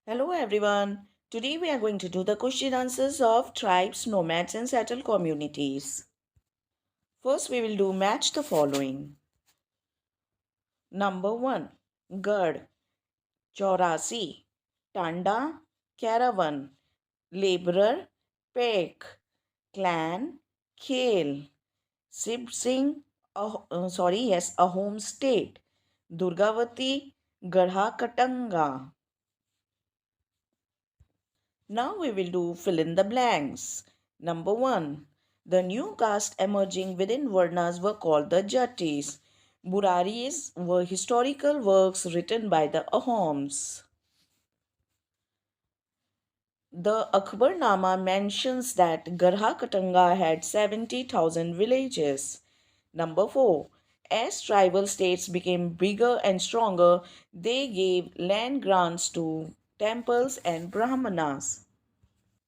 Hello everyone. Today we are going to do the question answers of tribes, nomads and settled communities. First we will do match the following. Number 1. Gad, Chaurasi, Tanda, Caravan, Laborer, Pek, Clan, Khel, Sib Singh, a home state, Durgavati, Garha Katanga. Now we will do fill in the blanks. Number 1. The new caste emerging within Varnas were called the Jatis. Buraris were historical works written by the Ahoms. The Akbarnama mentions that Garha Katanga had 70,000 villages. Number 4. As tribal states became bigger and stronger, they gave land grants to temples and Brahmanas.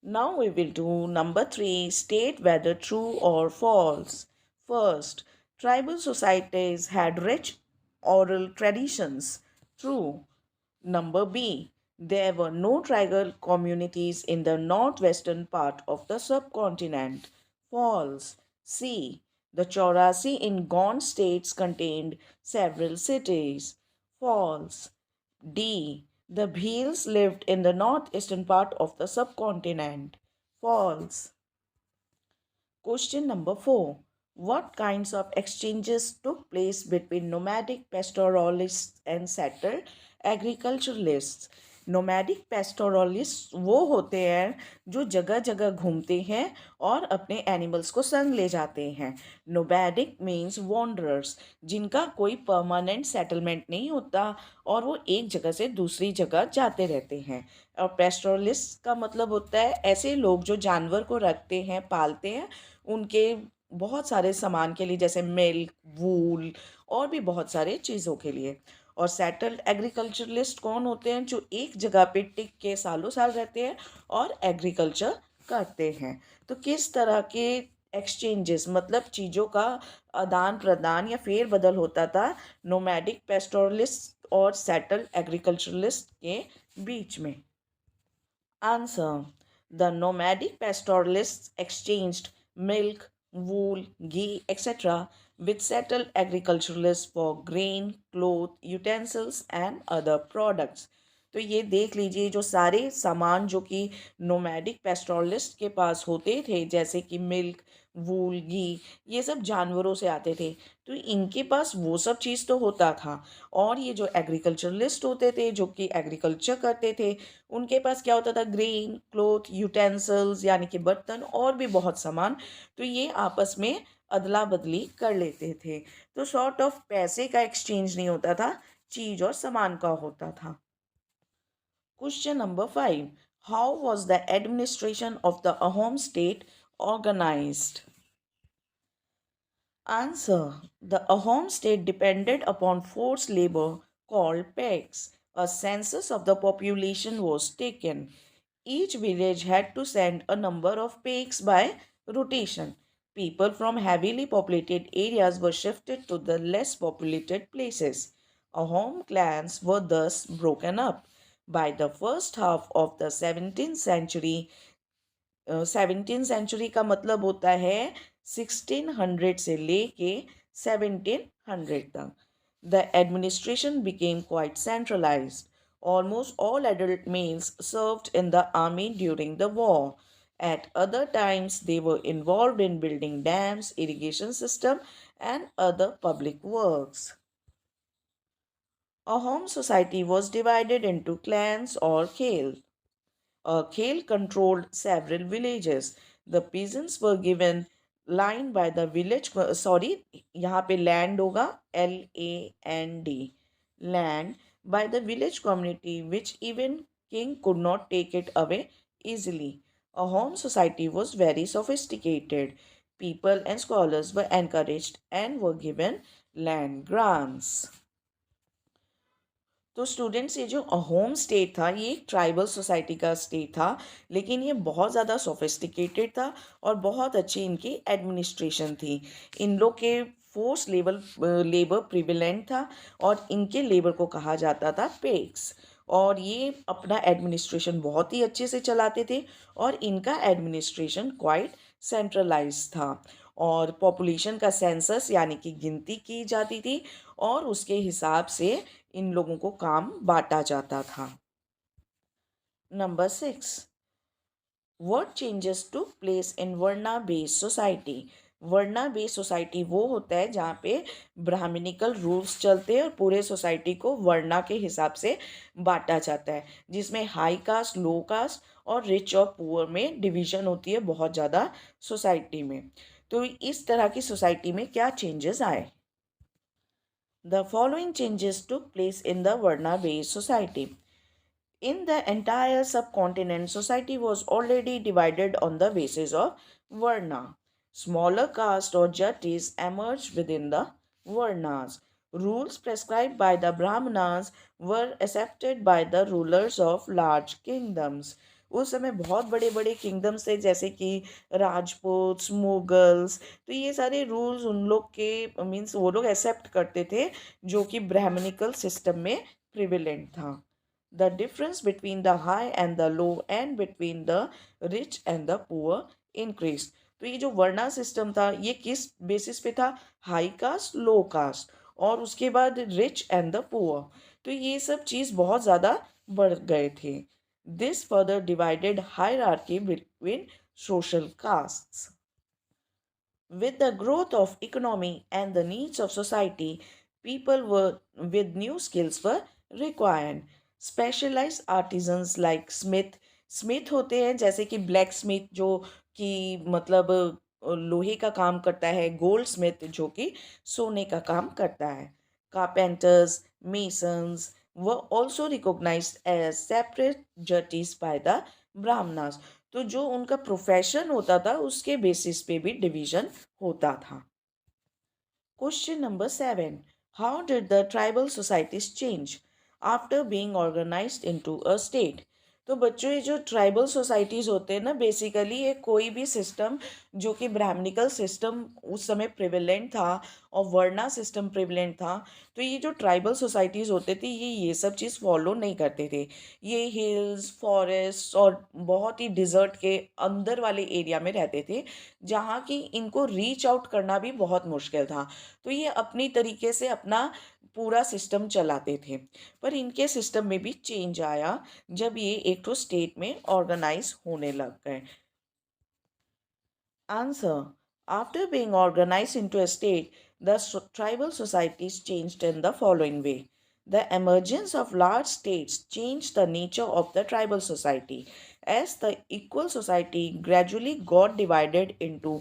Now we will do number 3, state whether true or false. First, tribal societies had rich oral traditions. True. Number B, there were no tribal communities in the northwestern part of the subcontinent. False. C, the Chaurasi in Gond states contained several cities. False. D. The Bhils lived in the northeastern part of the subcontinent. False. Question number 4. What kinds of exchanges took place between nomadic pastoralists and settled agriculturalists? Nomadic pastoralist वो होते हैं जो जगह जगह घूमते हैं और अपने एनिमल्स को संग ले जाते हैं. नोमैडिक मीन्स वॉन्डरर्स, जिनका कोई परमानेंट सेटलमेंट नहीं होता और वो एक जगह से दूसरी जगह जाते रहते हैं. और पेस्टोरलिस्ट का मतलब होता है ऐसे लोग जो जानवर को रखते हैं, पालते हैं, उनके बहुत सारे सामान के लिए, जैसे मिल्क, वूल और भी बहुत सारे चीज़ों के लिए. और सेटल्ड एग्रीकल्चरलिस्ट कौन होते हैं? जो एक जगह पे टिक के सालों साल रहते हैं और एग्रीकल्चर करते हैं. तो किस तरह के एक्सचेंजेस, मतलब चीज़ों का आदान प्रदान या फेर बदल होता था नोमैडिक पेस्टोरलिस्ट और सेटल्ड एग्रीकल्चरलिस्ट के बीच में? Answer. The nomadic pastoralists exchanged milk, wool, ghee, etc. with settled agriculturalists for grain, cloth, utensils and other products. तो ये देख लीजिए, जो सारे सामान जो कि नोमैडिक पेस्टोरलिस्ट के पास होते थे, जैसे कि मिल्क, वूल, घी, ये सब जानवरों से आते थे. तो इनके पास वो सब चीज़ तो होता था. और ये जो एग्रीकल्चरलिस्ट होते थे, जो कि एग्रीकल्चर करते थे, उनके पास क्या होता था? ग्रेन, क्लोथ, यूटेंसिल्स यानी कि बर्तन और भी बहुत सामान. तो ये आपस में अदला बदली कर लेते थे. तो सॉर्ट ऑफ पैसे का एक्सचेंज नहीं होता था, चीज और सामान का होता था. Question number 5. How was the administration of the Ahom state organized? Answer. The Ahom state depended upon forced labor called pegs. A census of the population was taken. Each village had to send a number of pegs by rotation. People from heavily populated areas were shifted to the less populated places. Ahom clans were thus broken up. By the first half of the 17th century, 17th century का मतलब होता है 1600 से लेके 1700 तक. The administration became quite centralised. Almost all adult males served in the army during the war. At other times, they were involved in building dams, irrigation system, and other public works. A home society was divided into clans or khel. Khel controlled several villages. The peasants were given line by the village, sorry, यहाँ पे land होगा, land, land by the village community, which even king could not take it away easily. A home society was very sophisticated. People and scholars were encouraged and were given land grants. तो students, ये जो home state था ये एक tribal society का state था, लेकिन ये बहुत ज़्यादा सोफिस्टिकेटेड था और बहुत अच्छी इनकी एडमिनिस्ट्रेशन थी. इन लोग के फोर्स लेबर प्रिविलेंट था और इनके लेबर को कहा जाता था पेक्स. और ये अपना एडमिनिस्ट्रेशन बहुत ही अच्छे से चलाते थे और इनका एडमिनिस्ट्रेशन क्वाइट सेंट्रलाइज था। और पॉपुलेशन का सेंसस यानी कि गिनती की जाती थी और उसके हिसाब से इन लोगों को काम बांटा जाता था। Number 6, what changes took place in varna based society. Varna based society वो होता है जहाँ पे ब्राह्मणिकल रूल्स चलते हैं और पूरे सोसाइटी को वर्ना के हिसाब से बांटा जाता है, जिसमें हाई कास्ट, लो कास्ट और रिच और पुअर में डिवीजन होती है बहुत ज़्यादा सोसाइटी में। तो इस तरह की सोसाइटी में क्या चेंजेस आए? The following changes took place in the varna based society. In the entire subcontinent, society was already divided on the basis of Varna. Smaller castes or jatis emerged within the Varnas. Rules prescribed by the Brahmanas were accepted by the rulers of large kingdoms. उस समय बहुत बड़े बड़े kingdoms थे, जैसे कि Rajput, Mughals. तो ये सारे रूल्स उन लोग के मीन्स वो लोग एक्सेप्ट करते थे जो कि ब्राह्मणिकल सिस्टम में प्रिविलेंट था। The difference between the high and the low and between the rich and the poor increased. तो ये जो वर्णा सिस्टम था ये किस बेसिस पे था? हाई कास्ट, लो कास्ट और उसके बाद रिच एंड द पुअर। तो ये सब चीज़ बहुत ज़्यादा बढ़ गए थे। This further divided hierarchy between social castes. With the growth of economy and the needs of society, people were with new skills were required. Specialized artisans like Smith होते हैं जैसे कि ब्लैक स्मिथ जो कि मतलब लोहे का काम करता है, गोल्ड स्मिथ जो कि सोने का काम करता है, carpenters, masons were also recognized as separate duties by the Brahmanas. तो जो उनका प्रोफेशन होता था उसके बेसिस पे भी डिवीजन होता था। Question number 7, how did the tribal societies change after being organised into a state. तो बच्चों ये जो ट्राइबल सोसाइटीज़ होते हैं ना, बेसिकली ये कोई भी सिस्टम जो कि ब्राह्मणिकल सिस्टम उस समय प्रिविलेंट था और वर्णा सिस्टम प्रिविलेंट था, तो ये जो ट्राइबल सोसाइटीज़ होते थे ये सब चीज़ फॉलो नहीं करते थे। ये हिल्स, फॉरेस्ट और बहुत ही डिज़र्ट के अंदर वाले एरिया में रहते थे जहाँ की इनको रीच आउट करना भी बहुत मुश्किल था। तो ये अपनी तरीके से अपना पूरा सिस्टम चलाते थे। पर इनके सिस्टम में भी चेंज आया जब ये एक तो स्टेट में ऑर्गेनाइज होने लग गए। Answer. After being organized into a state, the tribal societies changed in the following way. The emergence of large states changed the nature of the tribal society, as the equal society gradually got divided into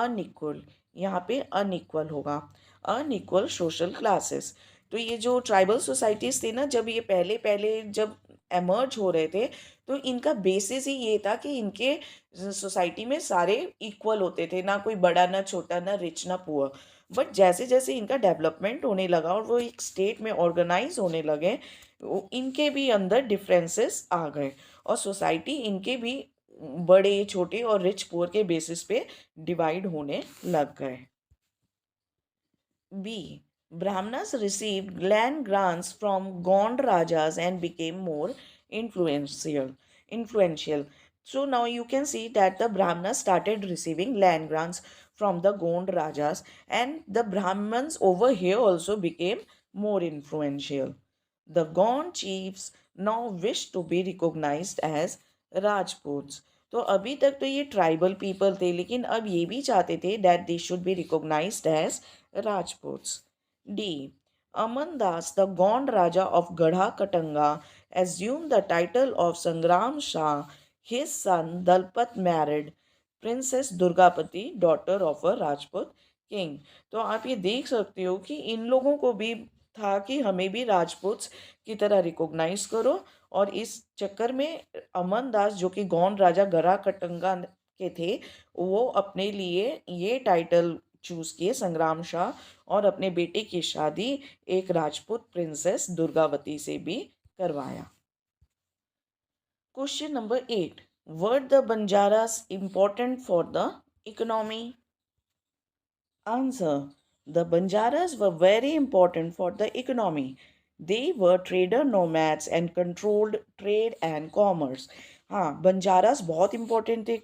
unequal, यहाँ पे unequal होगा, unequal social classes। तो ये जो tribal societies थी ना, जब ये पहले पहले जब एमर्ज हो रहे थे तो इनका बेसिस ही ये था कि इनके सोसाइटी में सारे इक्वल होते थे, ना कोई बड़ा ना छोटा ना रिच ना पुअर। बट जैसे जैसे इनका डेवलपमेंट होने लगा और वो एक स्टेट में ऑर्गेनाइज होने लगे, इनके भी अंदर डिफरेंसेस आ गए और सोसाइटी इनके भी बड़े छोटे और रिच पुअर के बेसिस पे डिवाइड होने लग गए। B. Brahmanas received land grants from Gond Rajas and became more influential. Influential. So now you can see that the Brahmanas started receiving land grants from the Gond Rajas, and the Brahmins over here also became more influential. The Gond chiefs now wished to be recognized as Rajputs. तो अभी तक तो ये tribal people थे, लेकिन अब ये भी चाहते थे that they should be recognised as Rajputs. D. Aman Das, the Gond Raja of Gadha Katanga, assumed the title of Sangram Shah. His son Dalpat married Princess Durgapati, daughter of a Rajput king. तो आप ये देख सकते हो कि इन लोगों को भी था कि हमें भी राजपूत्स की तरह रिकॉग्नाइज करो, और इस चक्कर में अमन दास जो कि गौंड राजा गढ़ा कटंगा के थे, वो अपने लिए ये टाइटल चूज किए संग्राम शाह, और अपने बेटे की शादी एक राजपूत प्रिंसेस दुर्गावती से भी करवाया। Question number 8, were the Banjaras important for the economy? Answer. The Banjaras were very important for the economy. They were trader nomads and controlled trade and commerce. हाँ, बंजारास बहुत इंपॉर्टेंट थे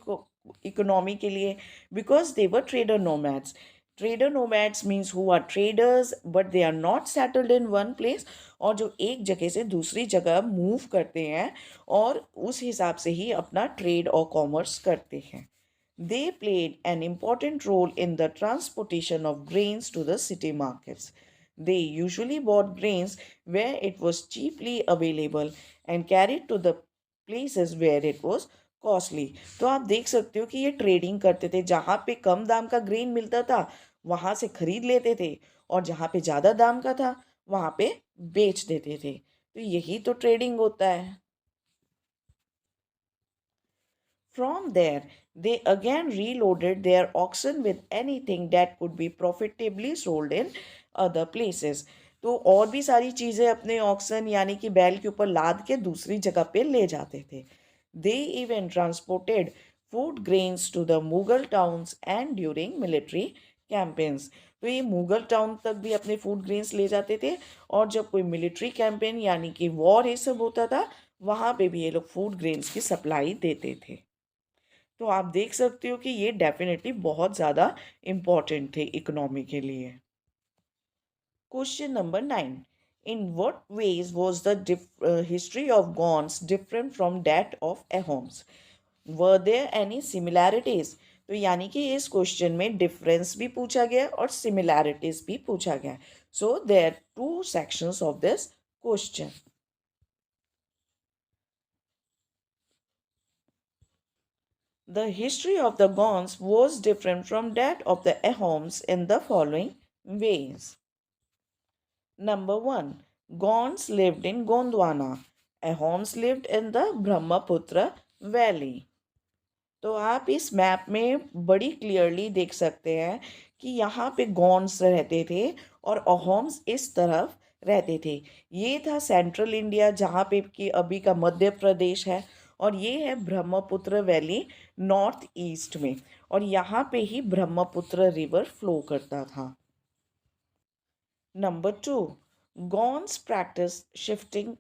इकोनॉमी के लिए because they were trader nomads. Trader nomads means who are traders but they are not settled in one place, और जो एक जगह से दूसरी जगह मूव करते हैं और उस हिसाब से ही अपना ट्रेड और कॉमर्स करते हैं. They played an important role in the transportation of grains to the city markets. They usually bought grains where it was cheaply available and carried to the places where it was costly. तो आप देख सकते हो कि ये trading करते थे. जहाँ पे कम दाम का ग्रेन मिलता था वहाँ से खरीद लेते थे, और जहाँ पे ज़्यादा दाम का था वहाँ पे बेच देते थे. तो यही तो ट्रेडिंग होता है. From there, they again reloaded their oxen with anything that could be profitably sold in other places. तो और भी सारी चीज़ें अपने ऑक्सन यानी कि बैल के ऊपर लाद के दूसरी जगह पे ले जाते थे. They even transported food grains to the Mughal towns and during military campaigns. तो ये मुगल टाउन तक भी अपने फूड ग्रेन्स ले जाते थे, और जब कोई मिलिट्री कैंपेन यानी कि वॉर ये सब होता था वहाँ पे भी ये लोग फूड ग्रेन्स की सप्लाई देते थे. तो आप देख सकते हो कि ये डेफिनेटली बहुत ज़्यादा इम्पॉर्टेंट थे इकोनॉमी के लिए. Question number 9. In what ways was the history of Gonds different from that of Ahoms? Were there any similarities? तो यानी कि इस क्वेश्चन में डिफरेंस भी पूछा गया और सिमिलैरिटीज भी पूछा गया. So there two sections of this question. The history of the Gonds was different from that of the Ahoms in the following ways. Number 1. Gonds lived in Gondwana. Ahoms lived in the Brahmaputra Valley. तो आप इस map में बड़ी clearly देख सकते हैं कि यहाँ पे गॉन्स रहते थे और अहोम्स इस तरफ रहते थे. ये था सेंट्रल इंडिया जहाँ पे कि अभी का मध्य प्रदेश है, और ये है ब्रह्मपुत्र वैली नॉर्थ ईस्ट में, और यहाँ पे ही ब्रह्मपुत्र रिवर फ्लो करता था. Number 2. Gones practice shifting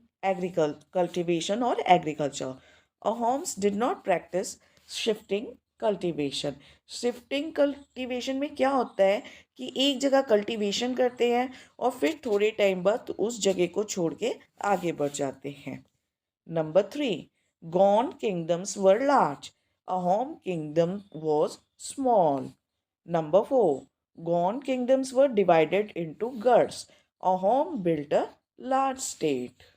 cultivation or agriculture. Ahoms did not practice shifting cultivation. Shifting cultivation में क्या होता है कि एक जगह कल्टीवेशन करते हैं और फिर थोड़े टाइम बाद उस जगह को छोड़ के आगे बढ़ जाते हैं. नंबर 3. गॉन kingdoms were large. Ahom kingdom was small. Number 4. गॉन किंगडम्स वर डिवाइडेड इनटू गढ़s. Ahom built a large state.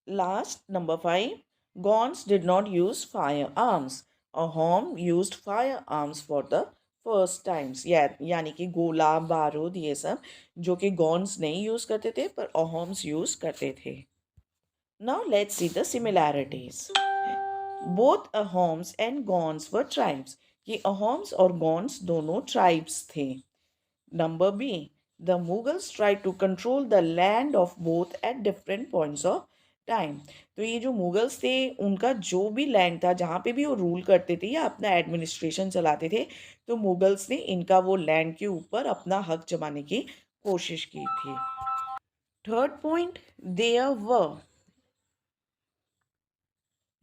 Last, number 5. Gonds did not use firearms. Ahom used firearms for the first times. यानी कि गोला बारूद ये सब जो कि गॉन्स नहीं यूज़ करते थे पर अहोम्स यूज़ करते थे. Now let's see the similarities. Both Ahoms and Gonds were tribes. ये अहोम्स और गॉन्स दोनों ट्राइब्स थे. Number B. The Mughals try to control the land of both at different points of time. तो ये जो मुगल्स थे उनका जो भी लैंड था जहाँ पे भी वो रूल करते थे या अपना एडमिनिस्ट्रेशन चलाते थे, तो मुगल्स ने इनका वो लैंड के ऊपर अपना हक जमाने की कोशिश की थी. थर्ड पॉइंट, देयर वर,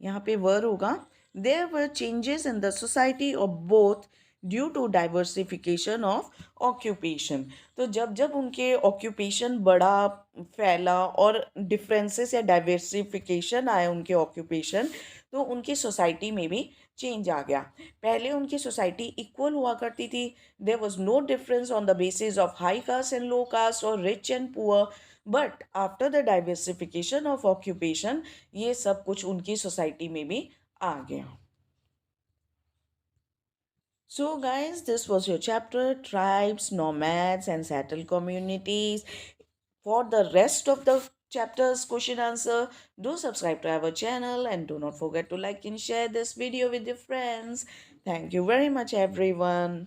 यहाँ पे वर होगा. There were changes in the society of both due to diversification of occupation. तो जब जब उनके ऑक्यूपेशन बड़ा फैला और डिफरेंसेस या डाइवर्सिफिकेशन आया उनके ऑक्यूपेशन, तो उनकी सोसाइटी में भी चेंज आ गया. पहले उनकी सोसाइटी इक्वल हुआ करती थी. There was no difference on the basis of high caste and low caste और rich and poor. But after the diversification of occupation ये सब कुछ उनकी सोसाइटी में भी आ गया. So guys, this was your chapter tribes, nomads and settled communities. For the rest of the chapters question answer, do subscribe to our channel and do not forget to like and share this video with your friends. Thank you very much everyone.